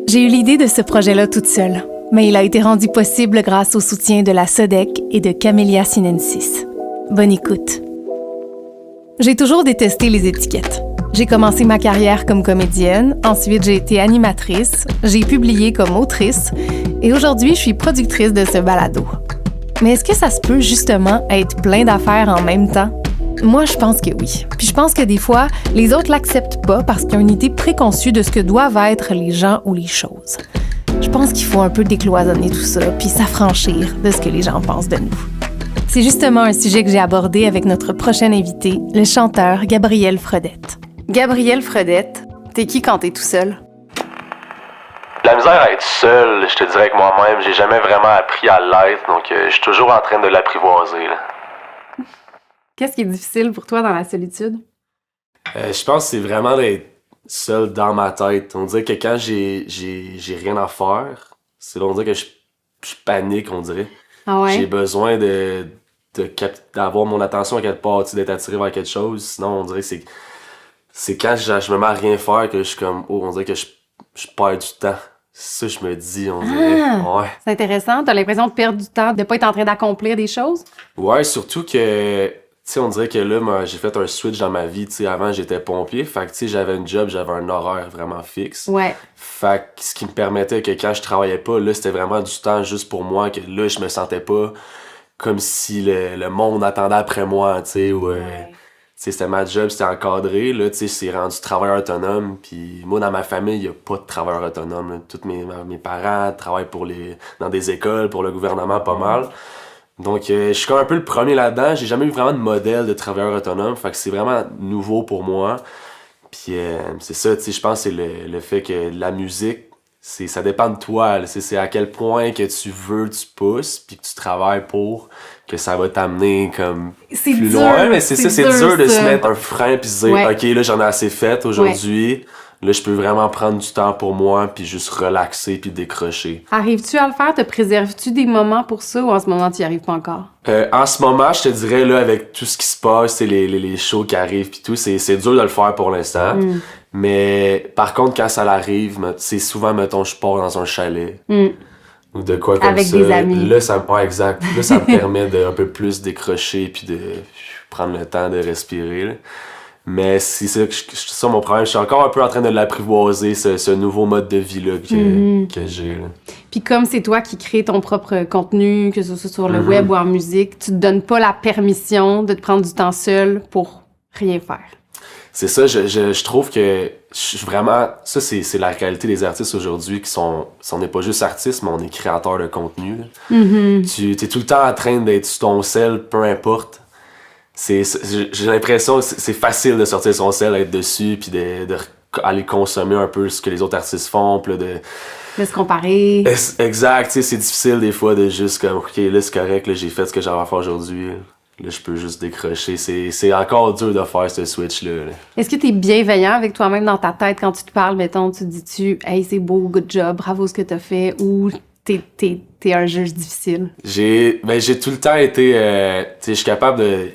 J'ai eu l'idée de ce projet-là toute seule, mais il a été rendu possible grâce au soutien de la SODEC et de Camellia Sinensis. Bonne écoute. J'ai toujours détesté les étiquettes. J'ai commencé ma carrière comme comédienne, ensuite j'ai été animatrice, j'ai publié comme autrice et aujourd'hui je suis productrice de ce balado. Mais est-ce que ça se peut justement être plein d'affaires en même temps? Moi, je pense que oui. Puis je pense que des fois, les autres l'acceptent pas parce qu'ils ont une idée préconçue de ce que doivent être les gens ou les choses. Je pense qu'il faut un peu décloisonner tout ça puis s'affranchir de ce que les gens pensent de nous. C'est justement un sujet que j'ai abordé avec notre prochain invité, le chanteur Gabriel Fredette. Gabriel Fredette, t'es qui quand t'es tout seul? La misère à être seul, je te dirais que moi-même, j'ai jamais vraiment appris à l'être, donc je suis toujours en train de l'apprivoiser, là. Qu'est-ce qui est difficile pour toi dans la solitude? Je pense que c'est vraiment d'être seul dans ma tête. On dirait que quand j'ai rien à faire, on dirait que je panique, on dirait. Ah ouais? J'ai besoin d'avoir mon attention à quelque part, d'être attiré vers quelque chose. Sinon, on dirait que c'est quand je me mets à rien faire que je suis comme, on dirait que je perds du temps. C'est ça que je me dis, on dirait. Ouais. C'est intéressant. T'as l'impression de perdre du temps, de pas être en train d'accomplir des choses? Ouais, surtout que, on dirait que là, moi, j'ai fait un switch dans ma vie. Avant, j'étais pompier. Fait que, j'avais une job, j'avais un horaire vraiment fixe. Ouais. Fait que, ce qui me permettait que quand je travaillais pas, là, c'était vraiment du temps juste pour moi, que là, je me sentais pas comme si le monde attendait après moi, c'était ma job, c'était encadré, là, c'est rendu travailleur autonome, puis moi, dans ma famille, il y a pas de travailleur autonome, là. Tous mes parents travaillent dans des écoles, pour le gouvernement, pas mal. Donc, je suis comme un peu le premier là-dedans. J'ai jamais eu vraiment de modèle de travailleur autonome, fait que c'est vraiment nouveau pour moi. Puis, c'est ça, je pense que c'est le fait que la musique, ça dépend de toi, là. C'est à quel point que tu pousses, puis que tu travailles pour que ça va t'amener comme c'est plus dur, loin. Mais c'est dur de se ça. mettre un frein puis se dire, Ouais. OK, là, j'en ai assez fait aujourd'hui. Là, je peux vraiment prendre du temps pour moi puis juste relaxer puis décrocher. Arrives-tu à le faire? Te préserves-tu des moments pour ça ou en ce moment, tu n'y arrives pas encore? En ce moment, je te dirais, là, avec tout ce qui se passe, les shows qui arrivent puis tout, c'est dur de le faire pour l'instant. Mais par contre, quand ça arrive, c'est souvent, mettons, je pars dans un chalet. Ou de quoi comme avec ça. Des amis. Là, ça me pas exact. Là, ça me permet de un peu plus décrocher puis de prendre le temps de respirer, là. Mais c'est ça mon problème. Je suis encore un peu en train de l'apprivoiser, ce nouveau mode de vie-là que j'ai, là. Puis comme c'est toi qui crée ton propre contenu, que ce soit sur le web ou en musique, tu te donnes pas la permission de te prendre du temps seul pour rien faire. C'est ça, je trouve que je suis vraiment... Ça, c'est la réalité des artistes aujourd'hui on n'est pas juste artiste, mais on est créateur de contenu, là. Tu es tout le temps en train d'être sur ton sel, peu importe. J'ai l'impression que c'est facile de sortir son sel, d'être dessus, puis aller consommer un peu ce que les autres artistes font, puis de se comparer. Exact, c'est difficile des fois de juste comme, OK, là, c'est correct, là, j'ai fait ce que j'avais à faire aujourd'hui. Là, je peux juste décrocher. C'est encore dur de faire ce switch-là, là. Est-ce que t'es bienveillant avec toi-même dans ta tête quand tu te parles, mettons, tu te dis-tu « Hey, c'est beau, good job, bravo ce que t'as fait » ou t'es un juge difficile? J'ai tout le temps été... je suis capable de...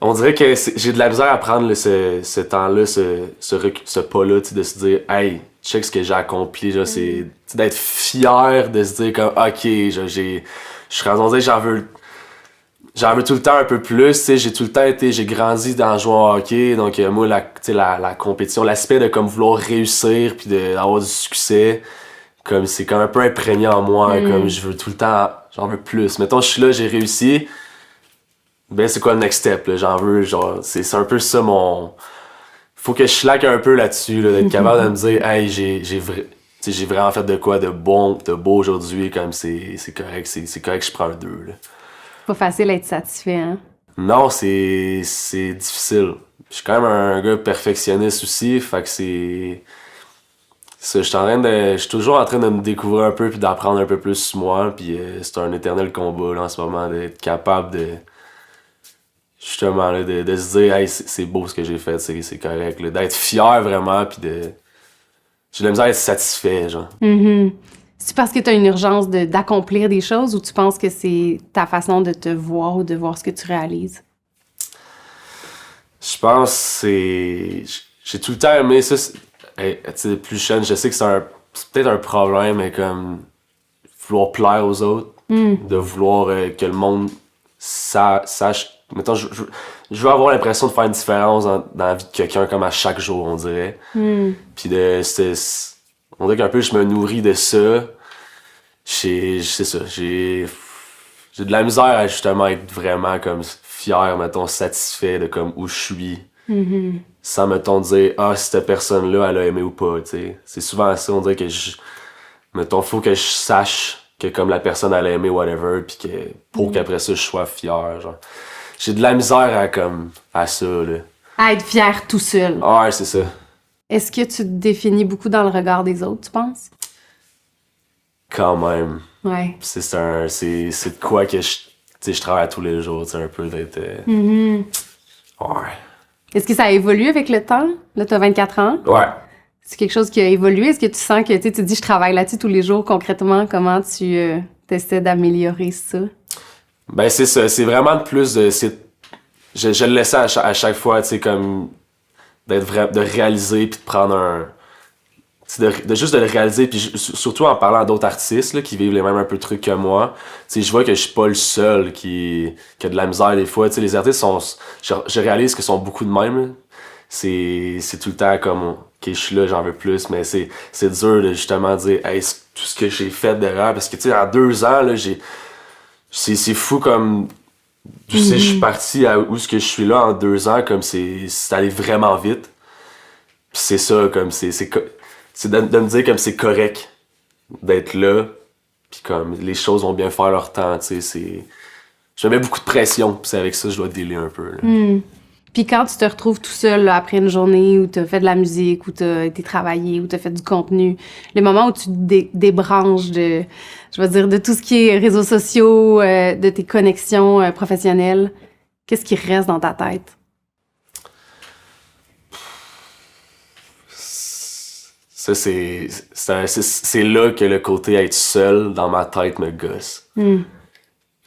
On dirait que j'ai de la misère à prendre ce temps-là, ce pas-là, de se dire « Hey, check ce que j'ai accompli. » C'est d'être fier de se dire comme « OK, je suis rendu, j'en veux tout le temps un peu plus. » J'ai tout le temps j'ai grandi dans jouer au hockey. Donc, moi, la compétition, l'aspect de comme vouloir réussir puis d'avoir du succès, comme c'est comme un peu imprégné en moi. Comme je veux tout le temps, j'en veux plus. Mettons, je suis là, j'ai réussi. Ben, c'est quoi le next step, là? J'en veux, c'est un peu ça faut que je slack un peu là-dessus, là, d'être capable de me dire, hey, j'ai vraiment fait de quoi de bon, de beau aujourd'hui, comme c'est correct, c'est correct que je prends un 2, là. Pas facile d'être satisfait, hein? Non, c'est difficile. Je suis quand même un gars perfectionniste aussi, fait que c'est... Ça, je suis toujours en train de me découvrir un peu puis d'apprendre un peu plus sur moi, puis c'est un éternel combat, là, en ce moment, d'être capable de... Justement, là, de se dire, hey, c'est beau ce que j'ai fait, c'est correct, là, d'être fier vraiment, puis j'ai de la misère à être satisfait, genre. C'est parce que tu as une urgence d'accomplir des choses ou tu penses que c'est ta façon de te voir ou de voir ce que tu réalises? Je pense que j'ai tout le temps aimé ça. Plus jeune, je sais que c'est peut-être un problème, mais comme vouloir plaire aux autres, de vouloir que le monde sache. Mettons, je veux avoir l'impression de faire une différence dans la vie de quelqu'un comme à chaque jour, on dirait. Puis on dirait qu'un peu je me nourris de ça. C'est ça, j'ai de la misère à justement être vraiment comme fier, mettons, satisfait de comme où je suis. Sans, mettons, dire « Ah, cette personne-là, elle a aimé ou pas », tu sais. C'est souvent ça, on dirait que mettons, faut que je sache que comme la personne, elle a aimé whatever, puis que pour qu'après ça, je sois fier, genre. J'ai de la misère à ça, là. À être fier tout seul. Ouais, c'est ça. Est-ce que tu te définis beaucoup dans le regard des autres, tu penses? Quand même. Ouais. C'est de quoi que je travaille tous les jours, tu sais, un peu d'être... Ouais. Est-ce que ça a évolué avec le temps? Là, t'as 24 ans. Ouais. C'est quelque chose qui a évolué? Est-ce que tu sens que, tu dis, je travaille là-dessus tous les jours, concrètement, comment tu essaies d'améliorer ça? Ben, c'est ça. C'est vraiment de plus de... Je le laissais à chaque fois, tu sais, comme... de réaliser, puis de prendre un... De juste de le réaliser, puis surtout en parlant à d'autres artistes là, qui vivent les mêmes un peu de trucs que moi, je vois que je suis pas le seul qui a de la misère des fois. Les artistes sont... Je réalise qu'ils sont beaucoup de même. Là. C'est tout le temps comme « Ok, je suis là, j'en veux plus », mais c'est dur de justement dire « Hey, tout ce que j'ai fait d'erreur », parce que tu sais, en 2 ans, là, c'est fou comme... Tu sais, je suis parti à où ce que je suis là en 2 ans, comme c'est allé vraiment vite. Puis c'est ça, comme c'est de me dire comme c'est correct d'être là, puis comme les choses vont bien faire leur temps, tu sais, je me mets beaucoup de pression, puis c'est avec ça que je dois dealer un peu. Puis quand tu te retrouves tout seul là, après une journée où t'as fait de la musique, où t'as été travailler, où t'as fait du contenu, les moments où tu te débranches de, je veux dire, de tout ce qui est réseaux sociaux, de tes connexions professionnelles, qu'est-ce qui reste dans ta tête? Ça, c'est là que le côté être seul dans ma tête me gosse.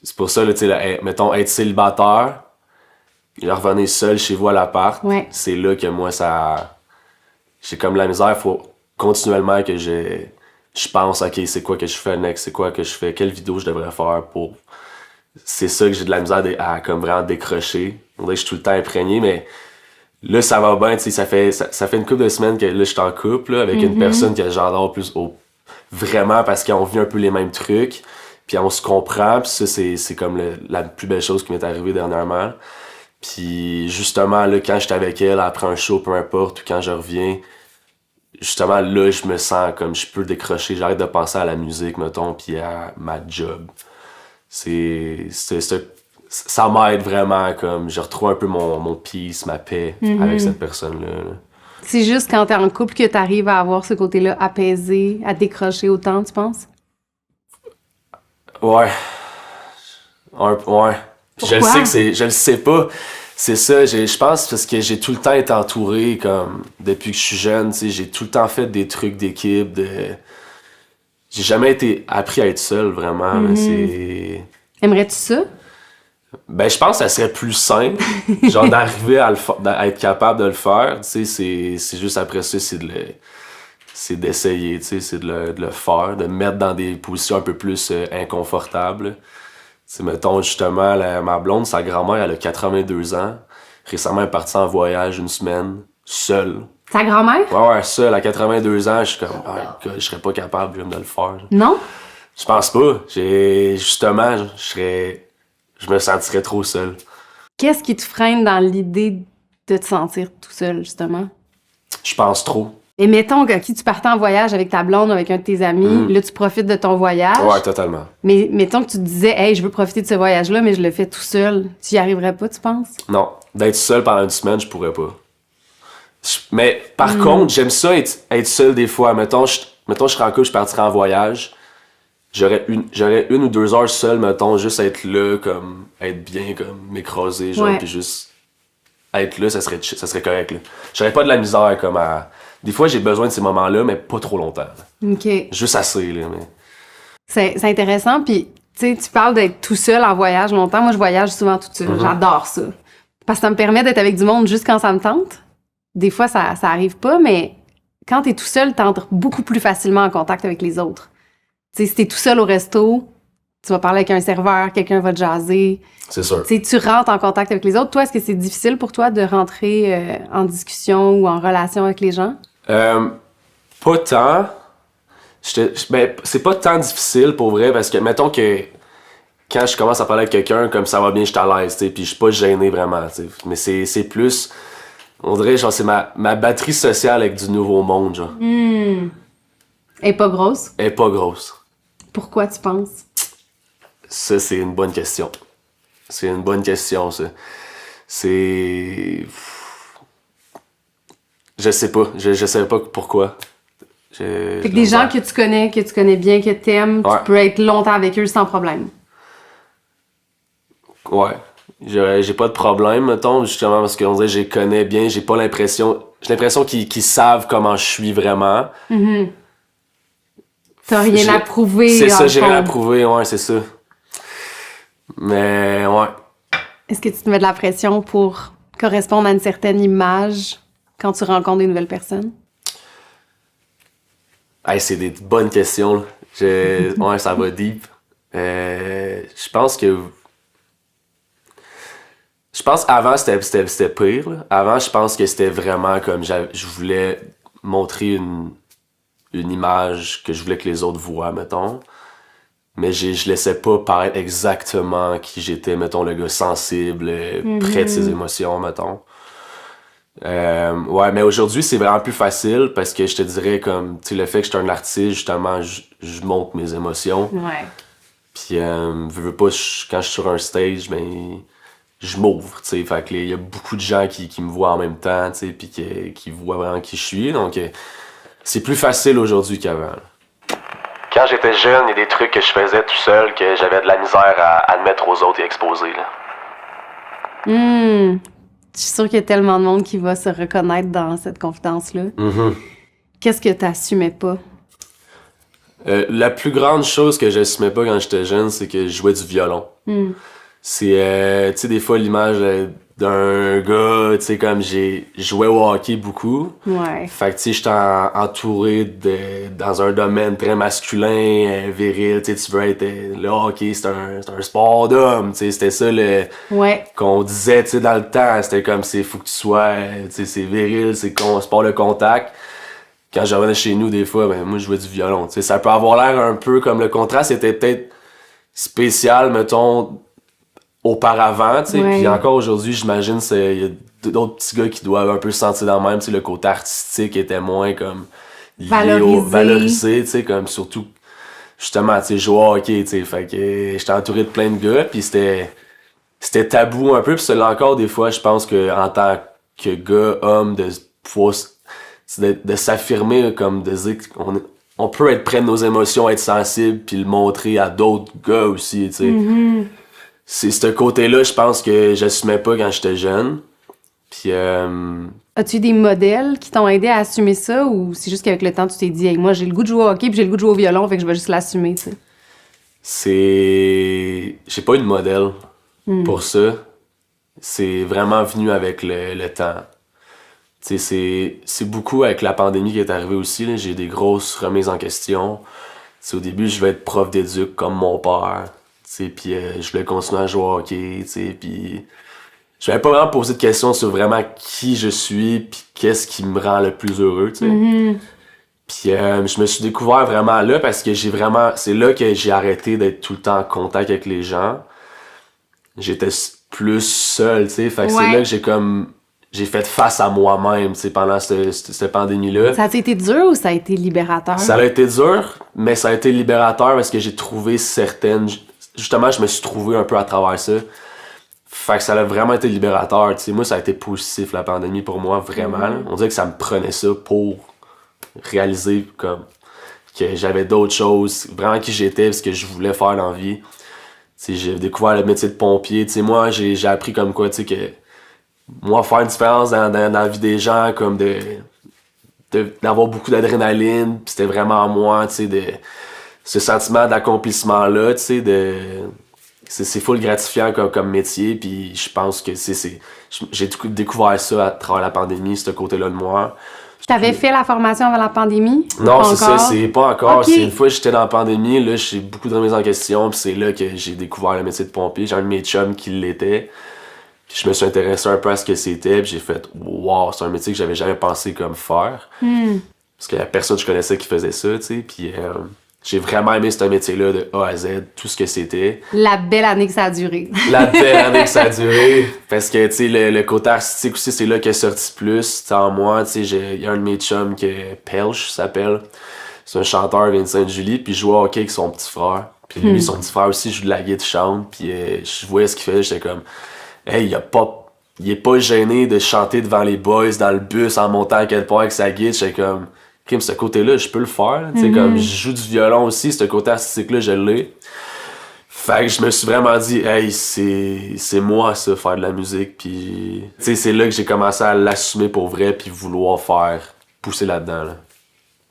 C'est pour ça, là, tu sais, mettons, être célibataire, revenir seul chez vous à l'appart, c'est là que moi, j'ai comme la misère, il faut continuellement que je pense, OK, c'est quoi que je fais next, c'est quoi que je fais, quelle vidéo je devrais faire pour... C'est ça que j'ai de la misère à comme vraiment décrocher. On dirait que je suis tout le temps imprégné, mais... Là, ça va bien, tu sais, ça fait une couple de semaines que là, je suis en couple là, avec une personne que j'adore plus vraiment parce qu'on vit un peu les mêmes trucs, puis on se comprend, puis ça, c'est comme la plus belle chose qui m'est arrivée dernièrement. Puis justement, là, quand j'étais avec elle, après un show, peu importe, ou quand je reviens, justement, là, je me sens comme je peux décrocher, j'arrête de penser à la musique, mettons, puis à ma job. Ça m'aide vraiment, comme je retrouve un peu mon peace, ma paix avec cette personne-là. Là. C'est juste quand t'es en couple que t'arrives à avoir ce côté-là apaisé, à décrocher autant, tu penses? Ouais. Pourquoi? Je le sais pas. C'est ça, je pense parce que j'ai tout le temps été entouré, comme, depuis que je suis jeune, tu sais, j'ai tout le temps fait des trucs d'équipe, j'ai jamais été appris à être seul, vraiment, là, c'est... Aimerais-tu ça? Ben, je pense que ça serait plus simple, genre d'arriver à être capable de le faire, tu sais, c'est juste après ça, c'est d'essayer, tu sais, c'est de le faire, de me mettre dans des positions un peu plus inconfortables. Tu sais, mettons, justement, ma blonde, sa grand-mère, elle a 82 ans, récemment, elle est partie en voyage 1 semaine, seule. Ta grand-mère? Ouais, seule, à 82 ans, je suis comme, je serais pas capable, de le faire. Non? Je pense pas, justement, je me sentirais trop seul. Qu'est-ce qui te freine dans l'idée de te sentir tout seul, justement? Je pense trop. Et mettons que tu partais en voyage avec ta blonde ou avec un de tes amis, là, tu profites de ton voyage. Ouais, totalement. Mais mettons que tu te disais, hey, je veux profiter de ce voyage-là, mais je le fais tout seul. Tu y arriverais pas, tu penses? Non. D'être seul pendant 1 semaine, je pourrais pas. Mais par contre, j'aime ça être seul des fois. Mettons, je serais en couple, je partirais en voyage. J'aurais 1 ou 2 heures seul, mettons, juste être là, comme, être bien, comme, m'écraser, genre, puis juste être là, ça serait correct, là. J'aurais pas de la misère, comme, Des fois, j'ai besoin de ces moments-là, mais pas trop longtemps. Là. OK. Juste assez, là, mais... C'est intéressant, puis, tu sais, tu parles d'être tout seul en voyage longtemps. Moi, je voyage souvent toute seule. J'adore ça. Parce que ça me permet d'être avec du monde juste quand ça me tente. Des fois, ça arrive pas, mais quand t'es tout seul, t'entres beaucoup plus facilement en contact avec les autres. Tu sais, si t'es tout seul au resto, tu vas parler avec un serveur, quelqu'un va te jaser. C'est sûr. Tu sais, tu rentres en contact avec les autres. Toi, est-ce que c'est difficile pour toi de rentrer en discussion ou en relation avec les gens? Pas tant. Ben, c'est pas tant difficile pour vrai parce que, mettons que quand je commence à parler avec quelqu'un, comme ça va bien, je suis à l'aise, tu sais, puis je suis pas gêné vraiment, tu sais. Mais c'est plus, on dirait, genre, c'est ma batterie sociale avec du nouveau monde, genre. Elle est pas grosse? Elle est pas grosse. Pourquoi tu penses? Ça, c'est une bonne question. C'est une bonne question, ça. C'est... Je sais pas. Je sais pas pourquoi. Fait que des gens que tu connais bien, que t'aimes, Ouais. tu peux être longtemps avec eux sans problème. Ouais. J'ai pas de problème, mettons, justement, parce qu'on dirait que je les connais bien. J'ai l'impression qu'ils savent comment je suis vraiment. T'as rien à prouver. C'est dans ça, le j'ai rien à fond. prouver, ouais, c'est ça. Mais, ouais. Est-ce que tu te mets de la pression pour correspondre à une certaine image quand tu rencontres des nouvelles personnes? Hey, c'est des bonnes questions, là. Ouais, ça va deep. Je pense que... Je pense avant c'était pire, là. Avant, je pense que c'était vraiment comme je voulais montrer une image que je voulais que les autres voient, mettons. Mais je laissais pas paraître exactement qui j'étais, mettons, le gars sensible, près de ses émotions, mettons. Ouais, mais aujourd'hui, c'est vraiment plus facile parce que je te dirais comme, tu sais, le fait que je suis un artiste, justement, je montre mes émotions. Ouais. Puis, veux pas, quand je suis sur un stage, ben, je m'ouvre, tu sais. Fait que il y a beaucoup de gens qui me voient en même temps, tu sais, puis qui voient vraiment qui je suis. Donc, c'est plus facile aujourd'hui qu'avant, là. Quand j'étais jeune, il y a des trucs que je faisais tout seul que j'avais de la misère à admettre aux autres et exposer, là. Je suis sûre qu'il y a tellement de monde qui va se reconnaître dans cette confidence-là. Qu'est-ce que t'assumais pas? La plus grande chose que j'assumais pas quand j'étais jeune, c'est que je jouais du violon. C'est, tu sais, des fois, l'image d'un gars, tu sais, comme j'ai joué au hockey beaucoup. Ouais. Fait que, tu sais, j'étais entouré dans un domaine très masculin, viril, tu sais, tu veux être... le hockey, c'est un sport d'homme, tu sais, c'était ça Ouais. qu'on disait, tu sais, dans le temps. C'était comme, faut que tu sois, tu sais, c'est viril, c'est sport de contact. Quand je revenais chez nous, des fois, ben, moi, je jouais du violon, tu sais. Ça peut avoir l'air un peu comme le contraste était peut-être spécial, mettons, auparavant, tu sais. Ouais. Puis encore aujourd'hui, j'imagine, il y a d'autres petits gars qui doivent un peu se sentir dans le même, tu sais, le côté artistique était moins comme valorisé, tu sais, comme surtout, justement, tu sais, jouer au hockey, tu sais. Fait que j'étais entouré de plein de gars, puis c'était tabou un peu, puis c'est là encore des fois, je pense que en tant que gars, homme, de pouvoir de s'affirmer, comme de dire qu'on peut être près de nos émotions, être sensible, puis le montrer à d'autres gars aussi, tu sais. C'est ce côté-là, je pense que j'assumais pas quand j'étais jeune. Puis, As-tu eu des modèles qui t'ont aidé à assumer ça ou c'est juste qu'avec le temps, tu t'es dit, hey, moi, j'ai le goût de jouer au hockey puis j'ai le goût de jouer au violon, fait que je vais juste l'assumer, tu sais? j'ai pas eu de modèle pour ça. C'est vraiment venu avec le temps. Tu sais, c'est beaucoup avec la pandémie qui est arrivée aussi, là. J'ai des grosses remises en question. Tu sais, au début, je voulais être prof d'éduc comme mon père. Tu sais, puis je voulais continuer à jouer au hockey, tu sais, puis je m'avais pas vraiment posé de questions sur vraiment qui je suis puis qu'est-ce qui me rend le plus heureux, tu sais. Puis je me suis découvert vraiment là parce que c'est là que j'ai arrêté d'être tout le temps en contact avec les gens. J'étais plus seul, tu sais, fait que c'est là que j'ai fait face à moi-même, tu sais, pendant cette pandémie-là. Ça a été dur ou ça a été libérateur? Ça a été dur, mais ça a été libérateur parce que j'ai trouvé justement, je me suis trouvé un peu à travers ça. Fait que ça a vraiment été libérateur, tu sais. Moi, ça a été positif, la pandémie, pour moi, vraiment. Là. On dirait que ça me prenait ça pour réaliser comme que j'avais d'autres choses, vraiment qui j'étais, ce que je voulais faire dans la vie. Tu sais, j'ai découvert le métier de pompier. Tu sais, moi, j'ai appris comme quoi, tu sais, que moi, faire une différence dans la vie des gens, comme d'avoir beaucoup d'adrénaline, pis c'était vraiment moi, tu sais, ce sentiment d'accomplissement-là, tu sais, c'est full gratifiant comme métier, puis je pense que j'ai découvert ça à travers la pandémie, ce côté-là de moi. Tu avais fait la formation avant la pandémie? Non, c'est ça, c'est pas encore. Ok. C'est une fois que j'étais dans la pandémie, là, j'ai beaucoup de remises en question, puis c'est là que j'ai découvert le métier de pompier. J'ai un de mes chums qui l'était. Puis je me suis intéressé un peu à ce que c'était, puis j'ai fait « Wow, c'est un métier que j'avais jamais pensé comme faire. Parce qu'il y a personne que je connaissais qui faisait ça, tu sais. Puis j'ai vraiment aimé ce métier-là de A à Z, tout ce que c'était. La belle année que ça a duré. La belle année que ça a duré. Parce que, tu sais, le côté artistique aussi, c'est là qu'il est sorti plus. T'sais, en moi, tu sais, il y a un de mes chums qui est Pelch, s'appelle. C'est un chanteur, il vient de Sainte-Julie, puis il joue au hockey avec son petit frère. Puis lui, son petit frère aussi joue de la guitare, chante. Puis je voyais ce qu'il faisait, j'étais comme, hey, il est pas gêné de chanter devant les boys dans le bus en montant à quelque part avec sa guitare. J'étais comme, crime, ce côté-là, je peux le faire. Tu sais, comme, je joue du violon aussi, ce côté artistique-là, je l'ai. Fait que je me suis vraiment dit, hey, c'est moi ça, faire de la musique. Puis, tu sais, c'est là que j'ai commencé à l'assumer pour vrai, puis vouloir pousser là-dedans. Là.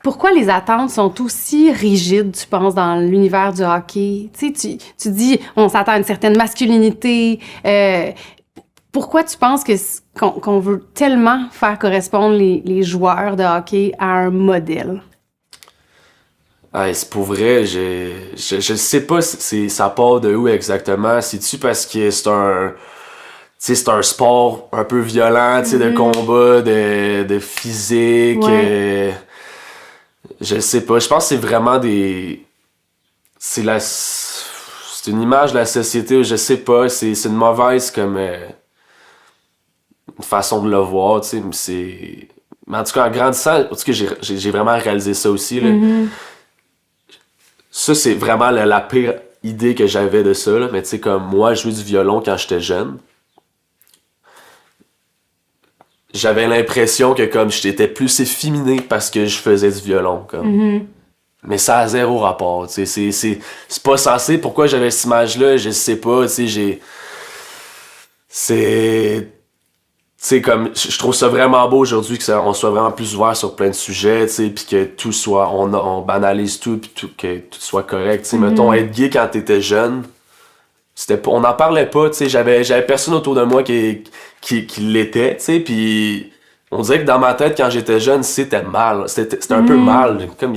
Pourquoi les attentes sont aussi rigides, tu penses, dans l'univers du hockey? Tu sais, tu dis, on s'attend à une certaine masculinité. Pourquoi tu penses qu'on veut tellement faire correspondre les joueurs de hockey à un modèle? Hey, c'est pour vrai, je sais pas ça part de où exactement. C'est-tu parce que c'est un sport un peu violent, tu sais, de combat, de physique. Ouais. Je sais pas. Je pense que c'est vraiment c'est une image de la société où je sais pas. C'est une mauvaise comme une façon de le voir, tu sais. Mais en tout cas, en grandissant, en tout cas, j'ai vraiment réalisé ça aussi, là. Ça, c'est vraiment la pire idée que j'avais de ça, là. Mais tu sais, comme moi, je jouais du violon quand j'étais jeune. J'avais l'impression que comme j'étais plus efféminé parce que je faisais du violon, comme. Mais ça a zéro rapport, tu sais. C'est pas censé. Pourquoi j'avais cette image-là, je sais pas, tu sais, c'est... Tu sais, comme, je trouve ça vraiment beau aujourd'hui qu'on soit vraiment plus ouvert sur plein de sujets, tu sais, puis que tout soit, on banalise tout, puis que tout soit correct, tu sais. Mettons, être gay quand t'étais jeune, on n'en parlait pas, tu sais, j'avais personne autour de moi qui l'était, tu sais, puis on dirait que dans ma tête, quand j'étais jeune, c'était mal, c'était un peu mal, comme...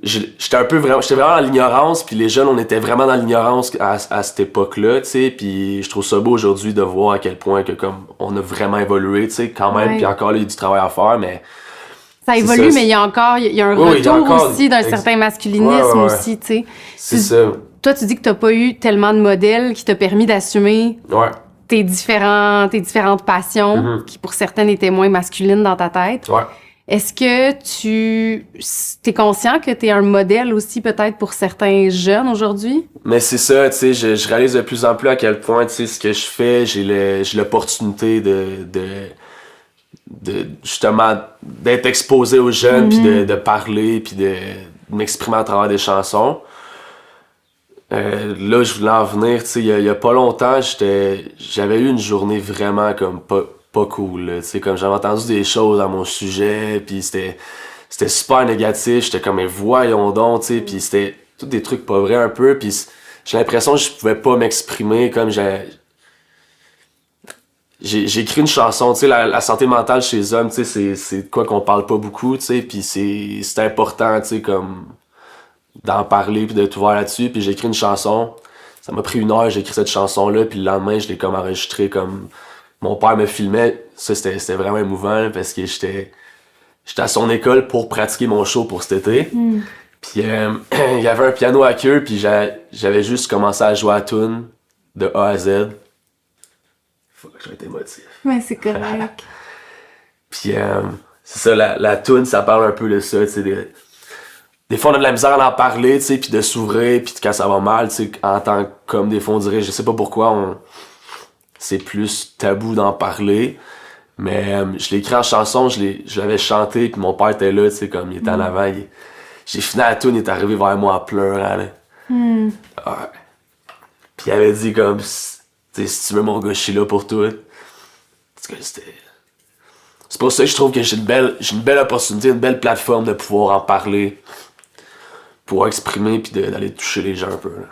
J'étais vraiment dans l'ignorance, puis les jeunes, on était vraiment dans l'ignorance à cette époque-là, tu sais, puis je trouve ça beau aujourd'hui de voir à quel point que comme on a vraiment évolué, tu sais, quand même, puis encore là, il y a du travail à faire, mais... Ça évolue, mais il y a un retour aussi d'un certain masculinisme aussi, tu sais. C'est ça. Toi, tu dis que t'as pas eu tellement de modèles qui t'ont permis d'assumer tes différentes passions, qui pour certaines étaient moins masculines dans ta tête. Ouais. Est-ce que t'es conscient que t'es un modèle aussi peut-être pour certains jeunes aujourd'hui? Mais c'est ça, tu sais, je réalise de plus en plus à quel point, tu sais, ce que je fais, j'ai l'opportunité de justement d'être exposé aux jeunes, puis de parler, puis de m'exprimer à travers des chansons. Là, je voulais en venir, tu sais, il y a pas longtemps, j'avais eu une journée vraiment comme pas cool, tu sais, comme j'avais entendu des choses à mon sujet, puis c'était super négatif, j'étais comme, mais voyons donc, tu sais, puis c'était tous des trucs pas vrais un peu, puis j'ai l'impression que je pouvais pas m'exprimer comme j'ai écrit une chanson, tu sais, la santé mentale chez les hommes, tu sais, c'est de quoi qu'on parle pas beaucoup, tu sais, puis c'est important, tu sais, comme d'en parler puis de tout voir là-dessus, puis j'ai écrit une chanson, ça m'a pris 1 heure, j'ai écrit cette chanson-là, puis le lendemain, je l'ai comme enregistrée, comme mon père me filmait, ça c'était vraiment émouvant, parce que j'étais à son école pour pratiquer mon show pour cet été, puis il y avait un piano à queue, puis j'avais juste commencé à jouer à la tune de A à Z. Faut que j'ai été émotif. Ouais, c'est correct. Puis c'est ça, la tune, ça parle un peu de ça, tu sais, des fois on a de la misère à en parler, tu sais, puis de s'ouvrir, puis quand ça va mal, tu sais, en tant comme des fois on dirait, je sais pas pourquoi, c'est plus tabou d'en parler, mais je l'ai écrit en chanson, je l'avais chanté, puis mon père était là, tu sais, comme il était en avant, j'ai fini la tune, il est arrivé vers moi en pleurant, là. Ouais. Puis il avait dit comme, tu sais, si tu veux mon gars, je suis là pour toi. Parce que c'est pour ça que je trouve que j'ai une belle opportunité, une belle plateforme de pouvoir en parler, pouvoir exprimer, puis d'aller toucher les gens un peu, là.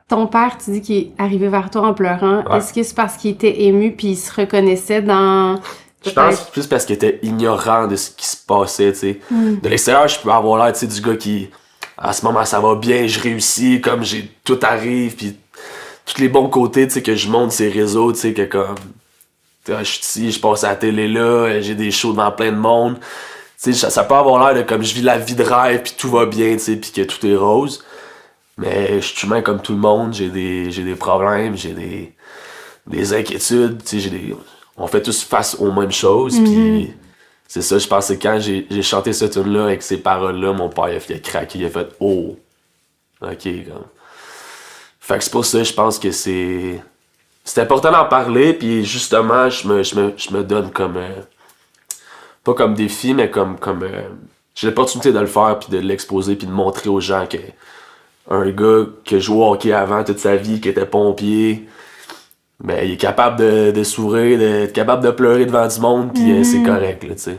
Ton père, tu dis qu'il est arrivé vers toi en pleurant. Ouais. Est-ce que c'est parce qu'il était ému puis il se reconnaissait dans... Je pense plus parce qu'il était ignorant de ce qui se passait, tu sais. De l'extérieur, je peux avoir l'air, tu sais, du gars qui, à ce moment, ça va bien, je réussis, comme tout arrive, puis tous les bons côtés, tu sais, que je monte ces réseaux, tu sais, que comme, je suis ici, je passe à la télé là, j'ai des shows devant plein de monde. Tu sais, ça peut avoir l'air de comme je vis la vie de rêve, puis tout va bien, tu sais, puis que tout est rose. Mais je suis humain comme tout le monde, j'ai des problèmes, j'ai des inquiétudes, tu sais, on fait tous face aux mêmes choses, puis c'est ça, je pense que quand j'ai chanté cette tune-là avec ces paroles-là, mon père il a craqué, il a fait « Oh! » OK, comme... Fait que c'est pour ça, je pense que c'est important d'en parler, puis justement, je me donne comme... pas comme défi, mais comme j'ai l'opportunité de le faire, puis de l'exposer, puis de montrer aux gens que un gars qui a joué au hockey avant toute sa vie, qui était pompier... Ben, il est capable de s'ouvrir, d'être capable de pleurer devant du monde, puis c'est correct, là, tu sais.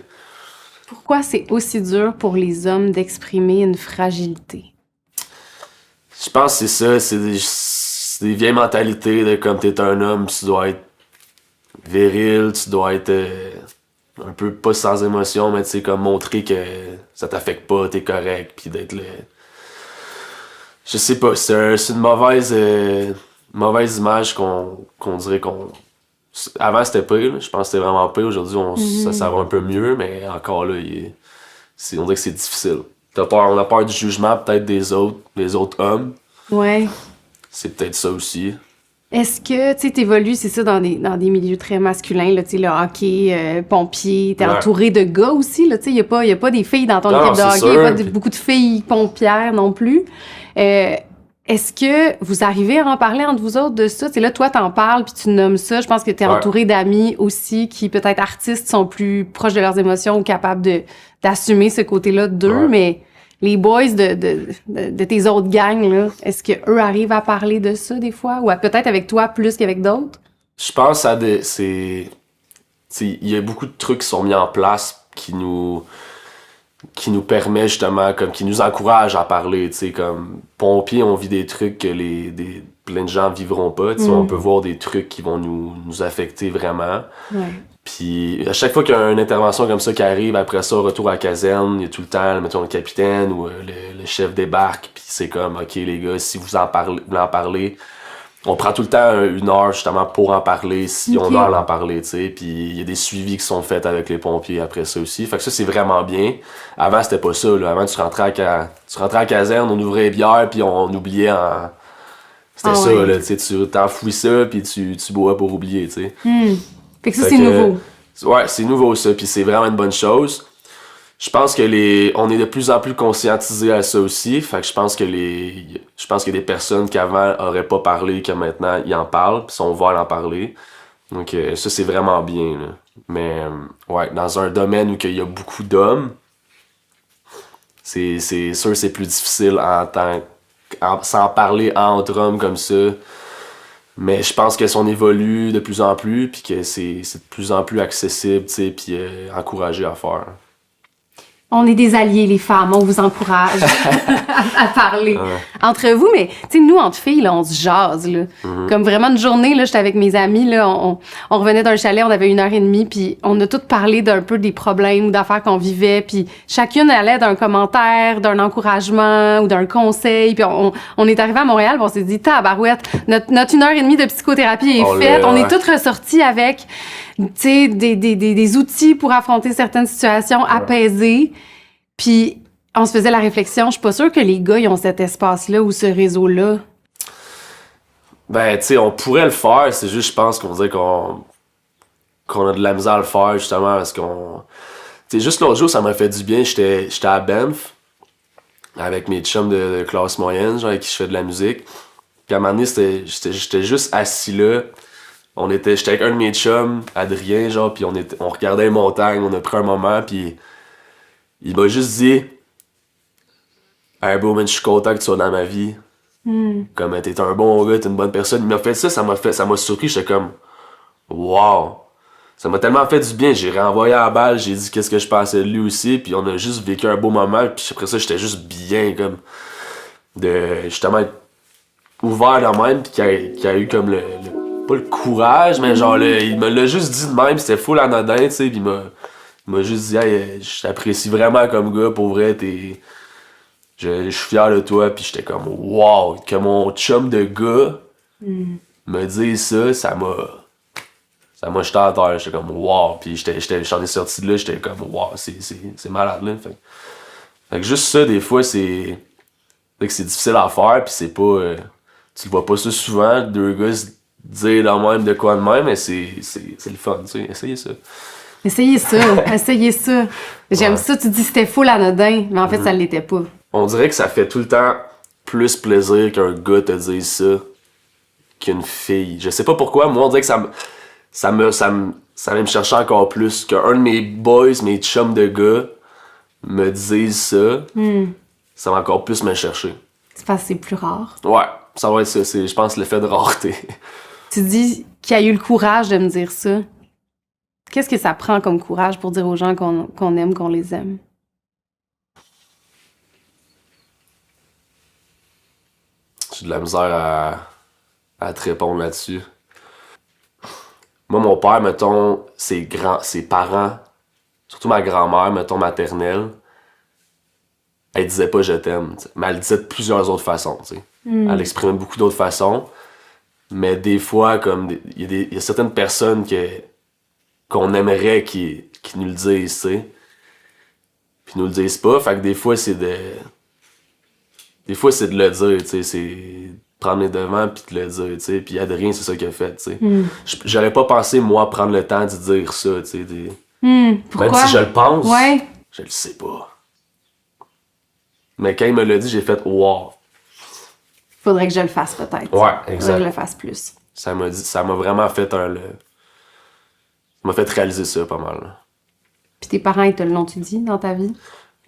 Pourquoi c'est aussi dur pour les hommes d'exprimer une fragilité? Je pense que c'est ça, c'est des vieilles mentalités de comme t'es un homme, tu dois être viril, tu dois être un peu pas sans émotion, mais tu sais, comme montrer que ça t'affecte pas, t'es correct, puis d'être le... Je sais pas, c'est une mauvaise image qu'on dirait qu'on... Avant, c'était pire, là. Je pense que c'était vraiment pire. Aujourd'hui, ça va un peu mieux, mais encore là, on dirait que c'est difficile. On a peur du jugement, peut-être, des autres hommes. Ouais. C'est peut-être ça aussi. Est-ce que, tu sais, t'évolues, c'est ça, dans des milieux très masculins, là, tu sais, le hockey, pompier, t'es entouré de gars aussi, là, tu sais, y a pas des filles dans ton équipe de hockey, y a pas beaucoup de filles pompières non plus. Est-ce que vous arrivez à en parler entre vous autres de ça? Tu sais, là, toi, t'en parles, puis tu nommes ça. Je pense que t'es entouré d'amis aussi qui, peut-être artistes, sont plus proches de leurs émotions ou capables d'assumer ce côté-là d'eux, mais les boys de tes autres gangs, là, est-ce qu'eux arrivent à parler de ça des fois? Ou peut-être avec toi plus qu'avec d'autres? Je pense à il y a beaucoup de trucs qui sont mis en place qui nous permet justement, comme qui nous encourage à parler, tu sais, comme pompiers, on vit des trucs que plein de gens vivront pas, tu sais, on peut voir des trucs qui vont nous affecter vraiment. Ouais. Puis à chaque fois qu'il y a une intervention comme ça qui arrive, après ça, retour à la caserne, il y a tout le temps, mettons, le capitaine ou le chef débarque, puis c'est comme, OK, les gars, si vous en parlez, on prend tout le temps 1 heure justement pour en parler, si on a à en parler, tu sais. Puis il y a des suivis qui sont faits avec les pompiers après ça aussi. Fait que ça, c'est vraiment bien. Avant, c'était pas ça, là. Avant, tu rentrais à la caserne, on ouvrait les bières, puis on oubliait en... C'était ça, là, tu sais. Tu t'enfouis ça, puis tu bois pour oublier, tu sais. Fait que ça, c'est nouveau. Ouais, c'est nouveau, ça, puis c'est vraiment une bonne chose. Je pense que on est de plus en plus conscientisés à ça aussi. Fait que je pense qu'il y a des personnes qui avant auraient pas parlé, que maintenant ils en parlent, puis sont ouverts à en parler. Donc ça, c'est vraiment bien, là. Mais ouais, dans un domaine où il y a beaucoup d'hommes, c'est sûr que c'est plus difficile sans parler entre hommes comme ça. Mais je pense que on évolue de plus en plus, puis que c'est de plus en plus accessible, tu sais, puis encouragé à faire. On est des alliés, les femmes. On vous encourage à parler entre vous. Mais, tu sais, nous, entre filles, là, on se jase, là. Comme vraiment une journée, là, j'étais avec mes amis, là, on revenait d'un chalet, on avait 1h30, puis on a toutes parlé d'un peu des problèmes ou d'affaires qu'on vivait, puis chacune allait d'un commentaire, d'un encouragement ou d'un conseil, puis on est arrivé à Montréal, puis on s'est dit, tabarouette, notre 1h30 de psychothérapie est faite, on est toutes ressorties avec, tu sais, des outils pour affronter certaines situations apaisées. Puis, on se faisait la réflexion, je suis pas sûre que les gars, ils ont cet espace-là ou ce réseau-là. Ben, tu sais, on pourrait le faire, c'est juste, je pense qu'on dirait qu'on a de la misère à le faire, justement, parce qu'on... Tu sais, juste l'autre jour, ça m'a fait du bien, j'étais à Banff, avec mes chums de classe moyenne, genre, avec qui je fais de la musique. Puis à un moment donné, j'étais juste assis là, j'étais avec un de mes chums, Adrien, genre, puis on regardait les montagnes, on a pris un moment, puis il m'a juste dit « Hey bro, man, je suis content que tu sois dans ma vie. Comme, t'es un bon gars, t'es une bonne personne. Il m'a fait ça, ça m'a surpris, j'étais comme, wow. Ça m'a tellement fait du bien, j'ai renvoyé à la balle, j'ai dit qu'est-ce que je pensais de lui aussi, puis on a juste vécu un beau moment, puis après ça, j'étais juste bien, comme, de justement être ouvert de même, puis qu'il a eu comme pas le courage, mais genre, il me l'a juste dit de même, c'était full anodin, tu sais, puis il m'a juste dit, hey, je t'apprécie vraiment comme gars, pour vrai, je suis fier de toi, puis j'étais comme, wow, que mon chum de gars me dise ça, ça m'a jeté à terre, j'étais comme, wow, puis j'en ai sorti de là, j'étais comme, wow, c'est malade, là, fait que juste ça, des fois, c'est difficile à faire, puis c'est pas, tu le vois pas ça souvent, deux gars se dire de même de quoi de même, mais c'est le fun, tu sais, essayez ça. Essayez ça, essayez ça. J'aime Ouais. ça, tu dis c'était full anodin, mais en fait, ça l'était pas. On dirait que ça fait tout le temps plus plaisir qu'un gars te dise ça qu'une fille. Je sais pas pourquoi, moi on dirait que ça allait me chercher encore plus. Qu'un de mes boys, mes chums de gars, me disent ça, ça va encore plus me chercher. C'est parce que c'est plus rare. Ouais, ça va être ça, je pense, l'effet de rareté. Tu dis qu'il a eu le courage de me dire ça. Qu'est-ce que ça prend comme courage pour dire aux gens qu'on aime, qu'on les aime? J'ai de la misère à te répondre là-dessus. Moi, mon père, mettons, ses parents, surtout ma grand-mère, mettons, maternelle, elle disait pas je t'aime, t'sais. Mais elle le disait de plusieurs autres façons, tu sais. Elle l'exprimait de beaucoup d'autres façons. Mais des fois, comme, il y a certaines personnes qu'on aimerait qui nous le disent, tu sais. Puis nous le disent pas, fait que des fois, c'est de le dire, tu sais, c'est prendre les devants puis de le dire, tu sais. Puis Adrien, c'est ça qu'il a fait, tu sais. J'aurais pas pensé, moi, prendre le temps de dire ça, tu sais. Pourquoi? Même si je le pense, Ouais. je le sais pas. Mais quand il me l'a dit, j'ai fait wow. Faudrait que je le fasse peut-être. Ouais, Faudrait que exact. je le fasse plus. Ça m'a vraiment fait ça m'a fait réaliser ça pas mal. Là. Puis tes parents, ils te l'ont-tu dit dans ta vie?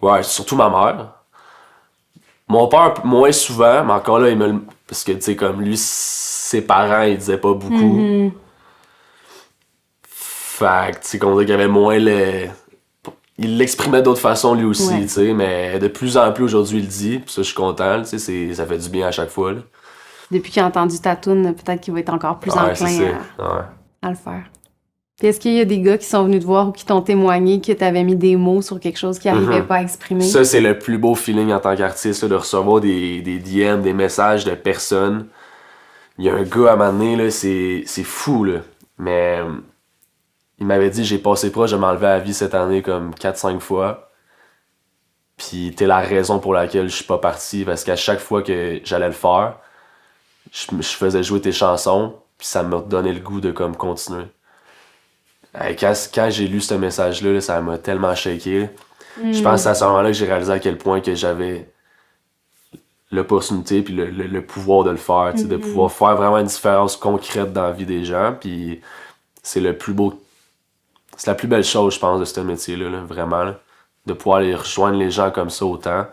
Ouais, surtout ma mère. Mon père, moins souvent, mais encore là, parce que, tu sais, comme lui, ses parents, ils disaient pas beaucoup. Fait que, tu sais, qu'on dirait qu'il y avait moins il l'exprimait d'autres façons lui aussi, Ouais. tu sais, mais de plus en plus aujourd'hui, il le dit, puis ça, je suis content, tu sais, ça fait du bien à chaque fois, là. Depuis qu'il a entendu ta toune, peut-être qu'il va être encore plus Ouais, enclin c'est ça. Ouais. à le faire. Puis est-ce qu'il y a des gars qui sont venus te voir ou qui t'ont témoigné que t'avais mis des mots sur quelque chose qu'ils n'arrivaient pas à exprimer? Ça, c'est le plus beau feeling en tant qu'artiste, là, de recevoir des DM, des messages de personnes. Il y a un gars à un moment donné, là, c'est fou, là. Mais il m'avait dit, j'ai passé proche de m'enlever la vie cette année comme 4-5 fois. Puis t'es la raison pour laquelle je suis pas parti, parce qu'à chaque fois que j'allais le faire, je faisais jouer tes chansons, puis ça m'a donné le goût de comme continuer. Hey, quand j'ai lu ce message-là, là, ça m'a tellement shaké. Je pense que c'est à ce moment-là que j'ai réalisé à quel point que j'avais l'opportunité puis le pouvoir de le faire, tu sais, de pouvoir faire vraiment une différence concrète dans la vie des gens. Puis c'est le plus beau, c'est la plus belle chose, je pense, de ce métier-là, là, vraiment, là, de pouvoir aller rejoindre les gens comme ça autant.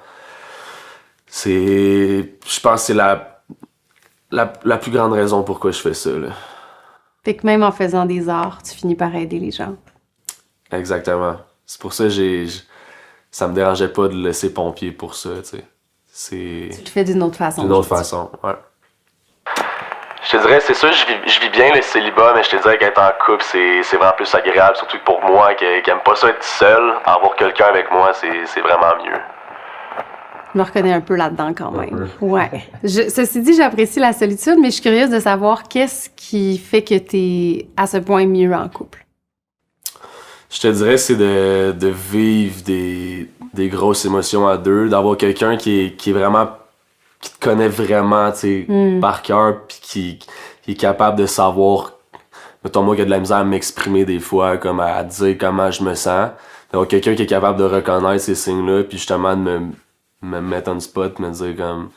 Je pense que c'est la plus grande raison pourquoi je fais ça, là. Fait que même en faisant des arts, tu finis par aider les gens. Exactement. C'est pour ça que ça me dérangeait pas de le laisser pompier pour ça, tu sais. Tu le fais d'une autre façon. D'une autre façon, ouais. Je te dirais, c'est sûr, je vis bien le célibat, mais je te dirais qu'être en couple, c'est vraiment plus agréable, surtout que pour moi, qui aime pas ça être seul, avoir quelqu'un avec moi, c'est vraiment mieux. Je me reconnais un peu là-dedans quand même. Ouais. Ceci dit, j'apprécie la solitude, mais je suis curieuse de savoir qu'est-ce qui fait que t'es à ce point mieux en couple. Je te dirais, c'est de vivre des grosses émotions à deux, d'avoir quelqu'un qui est vraiment, qui te connaît vraiment, tu sais, par cœur, puis qui est capable de savoir, mettons moi qui a de la misère à m'exprimer des fois, comme à dire comment je me sens, d'avoir quelqu'un qui est capable de reconnaître ces signes-là, puis justement de me mettre on spot, me dire comme,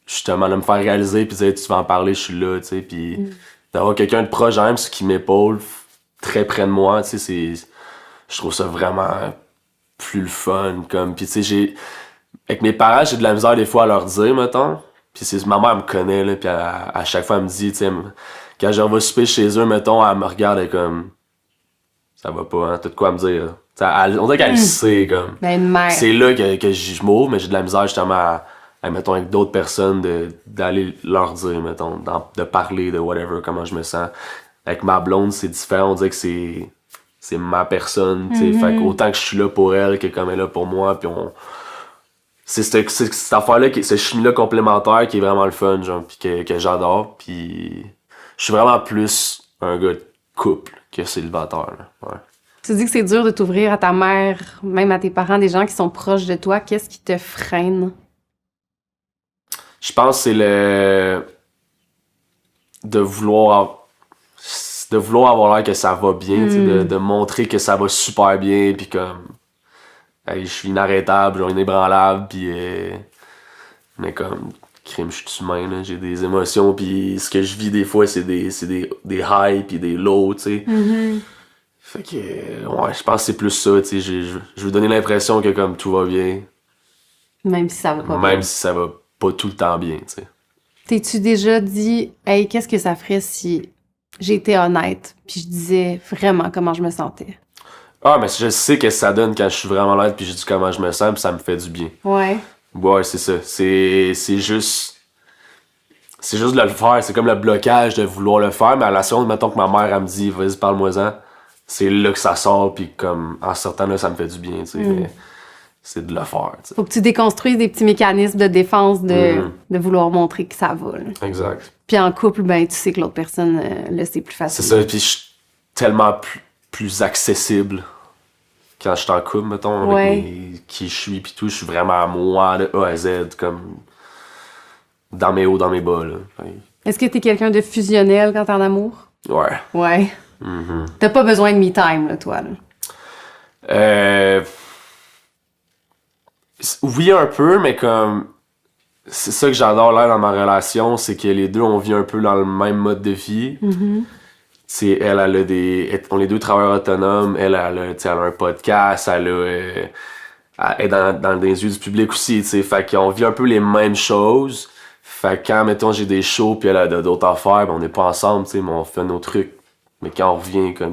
justement de me faire réaliser, puis dire tu vas en parler, je suis là, tu sais, puis d'avoir quelqu'un de proche, même, qui m'épaule très près de moi, tu sais, je trouve ça vraiment plus le fun, comme, puis tu sais, avec mes parents, j'ai de la misère des fois à leur dire, mettons, Puis ma mère me connaît, là, puis à chaque fois, elle me dit, tu sais, quand je vais souper chez eux, mettons, elle me regarde, elle est comme, ça va pas, hein, t'as de quoi me dire. On dirait qu'elle le sait, comme. Ben, une mère. C'est là que je m'ouvre, mais j'ai de la misère, justement, mettons, avec d'autres personnes, d'aller leur dire, mettons, de parler de whatever, comment je me sens. Avec ma blonde, c'est différent, on dirait que c'est ma personne, tu sais. Fait qu'autant que je suis là pour elle, que comme elle est là pour moi, puis c'est cette affaire-là, ce chimie-là complémentaire qui est vraiment le fun, genre, pis que j'adore, puis je suis vraiment plus un gars de couple que célibataire, là. Ouais. Tu dis que c'est dur de t'ouvrir à ta mère, même à tes parents, des gens qui sont proches de toi. Qu'est-ce qui te freine? Je pense que c'est de vouloir avoir l'air que ça va bien, tu sais, de montrer que ça va super bien, puis comme hey, je suis inarrêtable, genre inébranlable, puis mais comme crime, je suis humain, là, j'ai des émotions, puis ce que je vis des fois, c'est des highs puis des lows, tu sais. Fait que ouais, je pense que c'est plus ça, tu sais, je veux donner l'impression que comme tout va bien, Même si ça va pas même bien. si ça va pas tout le temps bien, tu sais. T'es-tu déjà dit, hey, qu'est-ce que ça ferait si j'étais honnête, puis je disais vraiment comment je me sentais? Ah, mais je sais que ça donne quand je suis vraiment honnête, puis je dis comment je me sens, puis ça me fait du bien. Ouais. Ouais, c'est ça. C'est juste de le faire. C'est comme le blocage de vouloir le faire, mais à la seconde, mettons que ma mère, elle me dit, vas-y, parle-moi-en, c'est là que ça sort, puis comme, en sortant là, ça me fait du bien, tu sais, mais c'est de le faire, tu sais. Faut que tu déconstruises des petits mécanismes de défense de vouloir montrer que ça va, là. Exact. Puis en couple, ben, tu sais que l'autre personne le sait plus C'est facilement. ça, puis je suis tellement plus accessible quand je suis en couple, mettons, avec qui je suis, puis tout, je suis vraiment à moi, de A à Z, comme, dans mes hauts, dans mes bas, là. Fait, Est-ce que t'es quelqu'un de fusionnel quand t'es en amour? ouais. Ouais. T'as pas besoin de me-time, là, toi, là. Oui, un peu, mais comme. C'est ça que j'adore là dans ma relation, c'est que les deux, on vit un peu dans le même mode de vie. C'est elle a on est deux travailleurs autonomes. Elle a un podcast, elle est dans les yeux du public aussi, tu sais. Fait qu'on vit un peu les mêmes choses. Fait que quand, mettons, j'ai des shows puis elle a d'autres affaires, ben on n'est pas ensemble, tu sais, mais on fait nos trucs. Mais quand on revient, comme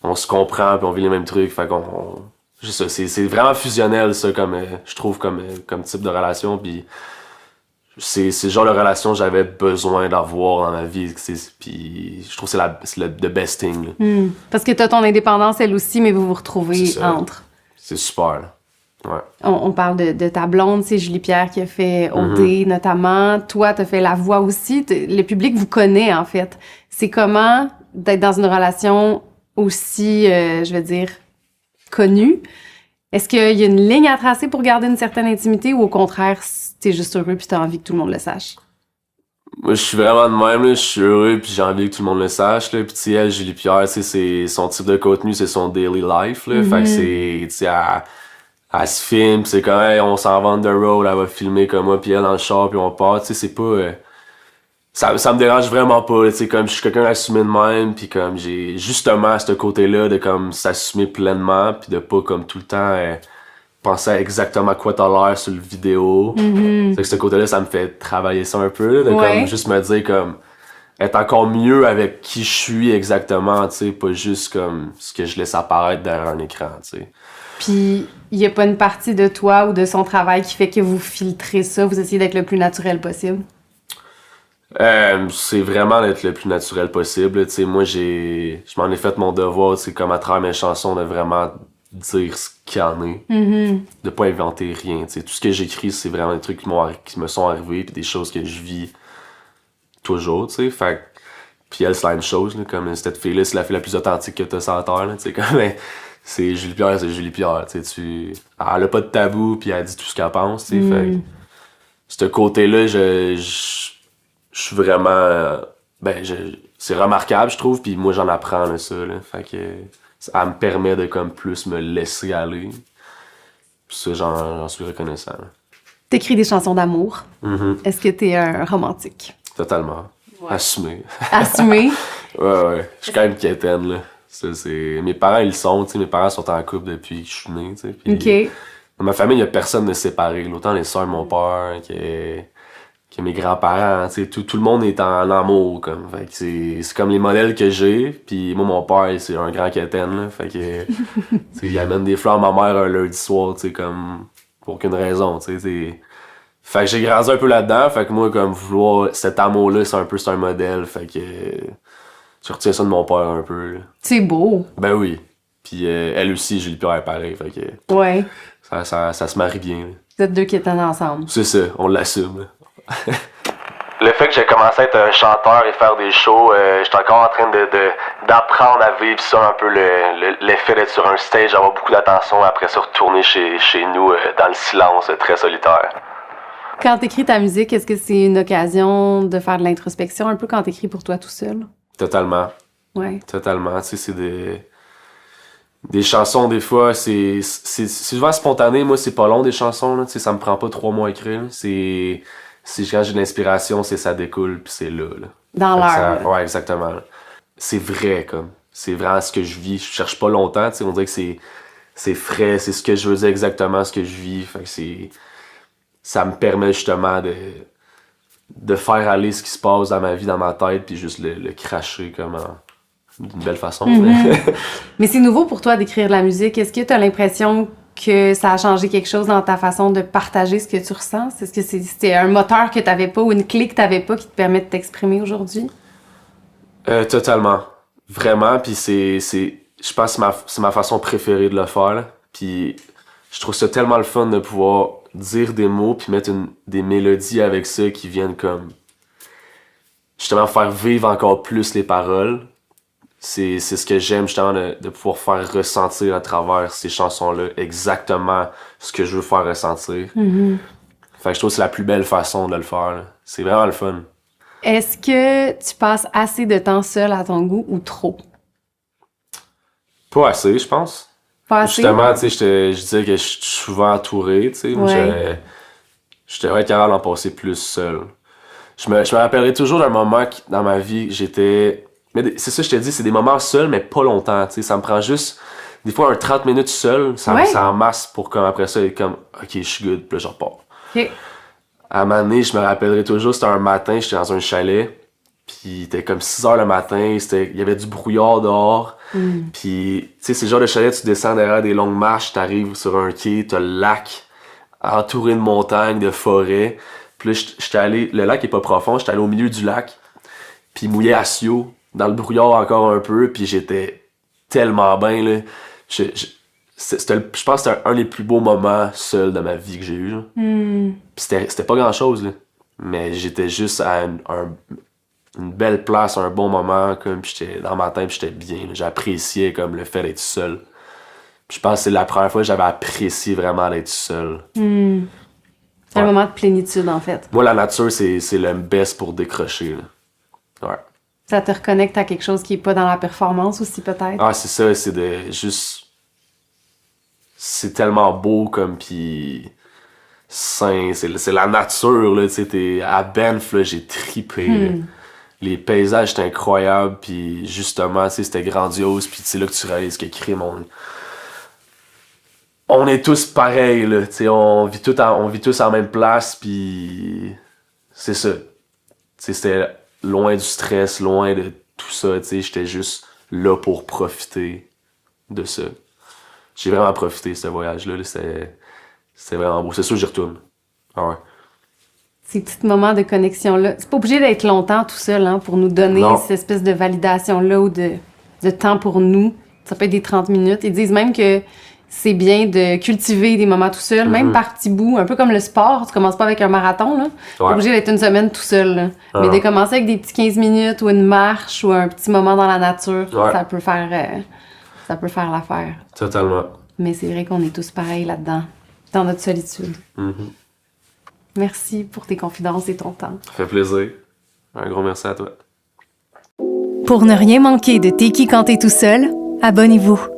on se comprend puis on vit les mêmes trucs. Fait qu'on. Juste ça, c'est vraiment fusionnel, ça, comme je trouve, comme type de relation. Puis c'est le genre de relation que j'avais besoin d'avoir dans ma vie. Puis je trouve que c'est le the best thing, là. Parce que t'as ton indépendance, elle aussi, mais vous vous retrouvez entre. C'est super, là. Ouais. On parle de ta blonde, c'est Julie Pierre qui a fait OD notamment. Toi, t'as fait la voix aussi. Le public vous connaît, en fait. C'est comment d'être dans une relation aussi, je veux dire, connue? Est-ce qu'il y a une ligne à tracer pour garder une certaine intimité ou au contraire, t'es juste heureux puis t'as envie que tout le monde le sache? Moi, je suis vraiment de même, là. Je suis heureux puis j'ai envie que tout le monde le sache, là. Puis, tu sais, elle, Julie Pierre, tu sais, c'est son type de contenu, c'est son daily life, là. Fait que c'est, tu sais, elle se filme, pis c'est comme, hey, on s'en va on the road, elle va filmer comme moi, puis elle dans le char, puis on part, tu sais, c'est pas. Ça me dérange vraiment pas, tu sais, comme je suis quelqu'un assumé de même, puis comme j'ai justement ce côté-là de comme s'assumer pleinement, puis de pas comme tout le temps penser à exactement quoi t'as l'air sur le vidéo. C'est que ce côté-là, ça me fait travailler ça un peu, là, de comme juste me dire comme être encore mieux avec qui je suis exactement, tu sais, pas juste comme ce que je laisse apparaître derrière un écran, tu sais. Puis, il y a pas une partie de toi ou de son travail qui fait que vous filtrez ça, vous essayez d'être le plus naturel possible? C'est vraiment d'être le plus naturel possible. Tu sais, moi, je m'en ai fait mon devoir, c'est comme à travers mes chansons, de vraiment dire ce qu'il y en est. De pas inventer rien. Tu sais, tout ce que j'écris, c'est vraiment des trucs qui me sont arrivés, puis des choses que je vis toujours, tu sais. Fait puis elle, c'est la même chose, là, comme cette fille-là, c'est la fille la plus authentique que t'as sur la terre, là, tu sais, comme, c'est Julie Pierre, tu sais, elle a pas de tabou, puis elle dit tout ce qu'elle pense, tu sais, fait que, ce côté-là, je suis vraiment, c'est remarquable, je trouve, puis moi, j'en apprends, là, ça, là, fait que, ça me permet de, comme, plus me laisser aller, puis ça, j'en suis reconnaissant, là. T'écris des chansons d'amour. Est-ce que t'es un romantique? Totalement. Assumé. Assumé? Ouais. Je suis quand même quétaine, là. Ça, c'est. Mes parents, ils le sont, tu sais. Mes parents sont en couple depuis que je suis né, tu sais. OK. Dans ma famille, il y a personne de séparé. Autant les sœurs de mon père que mes grands-parents. Tout le monde est en amour. Comme. Fait que c'est comme les modèles que j'ai. Puis moi, mon père, c'est un grand quétaine. Là, fait que il amène des fleurs à ma mère un lundi soir, comme pour aucune raison. Fait que j'ai grandi un peu là-dedans. Fait que moi, comme vouloir cet amour-là, c'est un modèle. Fait que je retiens ça de mon père un peu. Là. C'est beau. Ben oui. Puis elle aussi, Julie Pierre, pareil. Fait que Ouais. ça se marie bien. Là. Vous êtes deux qui étaient ensemble. C'est ça, on l'assume. Là. Le fait que j'ai commencé à être un chanteur et faire des shows, j'étais encore en train d'apprendre à vivre ça, un peu l'effet d'être sur un stage, avoir beaucoup d'attention, après ça retourner chez nous dans le silence, très solitaire. Quand t'écris ta musique, est-ce que c'est une occasion de faire de l'introspection un peu quand t'écris pour toi tout seul? Totalement. Ouais. Totalement. Tu sais, c'est des chansons, des fois, c'est souvent spontané. Moi, c'est pas long, des chansons. Là. Tu sais, ça me prend pas 3 mois à écrire. Là. C'est quand j'ai de l'inspiration, ça découle, puis c'est là. Dans l'heure. Ouais, exactement. Là. C'est vrai, comme. C'est vraiment ce que je vis. Je cherche pas longtemps. Tu sais, on dirait que c'est frais. C'est ce que je veux dire exactement, ce que je vis. Fait que ça me permet justement de faire aller ce qui se passe dans ma vie, dans ma tête, puis juste le cracher comme d'une belle façon. Mm-hmm. Mais c'est nouveau pour toi d'écrire de la musique. Est-ce que tu as l'impression que ça a changé quelque chose dans ta façon de partager ce que tu ressens? Est-ce que c'était un moteur que tu n'avais pas ou une clé que tu n'avais pas qui te permet de t'exprimer aujourd'hui? Totalement. Vraiment. Puis je pense que c'est ma façon préférée de le faire. Là. Puis je trouve ça tellement le fun de pouvoir dire des mots puis mettre des mélodies avec ça qui viennent comme justement faire vivre encore plus les paroles. C'est ce que j'aime justement de pouvoir faire ressentir à travers ces chansons-là exactement ce que je veux faire ressentir. Mm-hmm. Fait que je trouve que c'est la plus belle façon de le faire. Là. C'est vraiment le fun. Est-ce que tu passes assez de temps seul à ton goût ou trop? Pas assez, je pense. Pas assez? Justement, tu sais, je disais que je suis souvent entouré, tu sais. Ouais. Je devrais être capable d'en passer plus seul. Je me rappellerai toujours d'un moment dans ma vie que j'étais... Mais c'est ça, je te dis, c'est des moments seuls, mais pas longtemps, tu sais. Ça me prend juste, des fois, un 30 minutes seul, ça en masse pour comme après ça, être comme, OK, je suis good, puis là, je repars. OK. À un moment donné, je me rappellerai toujours, c'était un matin, j'étais dans un chalet, puis il était comme 6h le matin, il y avait du brouillard dehors, puis, tu sais, c'est le genre de chalet, tu descends derrière des longues marches, t'arrives sur un quai, t'as le lac, entouré de montagnes, de forêts, puis là, j'étais allé, le lac est pas profond, j'étais allé au milieu du lac, puis mouillé à Sio, dans le brouillard encore un peu, puis j'étais tellement bien, là. Je pense que c'était un des plus beaux moments seul de ma vie que j'ai eu, là. Puis c'était pas grand-chose, là. Mais j'étais juste à une belle place, un bon moment, comme, puis j'étais dans ma tête, puis j'étais bien, là. J'appréciais, comme, le fait d'être seul. Puis je pense que c'est la première fois que j'avais apprécié vraiment d'être seul. Un moment de plénitude, en fait. Moi, la nature, c'est le best pour décrocher, là. Ouais. Ça te reconnecte à quelque chose qui est pas dans la performance aussi, peut-être? Ah, c'est ça, c'est de juste... C'est tellement beau, comme, pis... sain, c'est la nature, là, tu sais, t'es à Banff, là, j'ai trippé, là. Les paysages étaient incroyables, puis justement, tu sais, c'était grandiose, puis c'est là que tu réalises que crime, on est tous pareils, là, tu sais, on vit tous en même place, puis c'est ça. Tu sais, c'était loin du stress, loin de tout ça, tu sais, j'étais juste là pour profiter de ça. J'ai vraiment profité de ce voyage-là, là, c'était vraiment beau. C'est sûr que j'y retourne. Ah ouais. Ces petits moments de connexion-là, c'est pas obligé d'être longtemps tout seul, hein, pour nous donner cette espèce de validation-là ou de temps pour nous. Ça peut être des 30 minutes. Ils disent même que c'est bien de cultiver des moments tout seul, même par petits bouts, un peu comme le sport. Tu commences pas avec un marathon, là. Pas obligé d'être une semaine tout seul, là. Mais de commencer avec des petits 15 minutes ou une marche ou un petit moment dans la nature, ça peut faire l'affaire. Totalement. Mais c'est vrai qu'on est tous pareils là-dedans, dans notre solitude. Merci pour tes confidences et ton temps. Ça fait plaisir. Un gros merci à toi. Pour ne rien manquer de T'es qui quand t'es tout seul, abonnez-vous.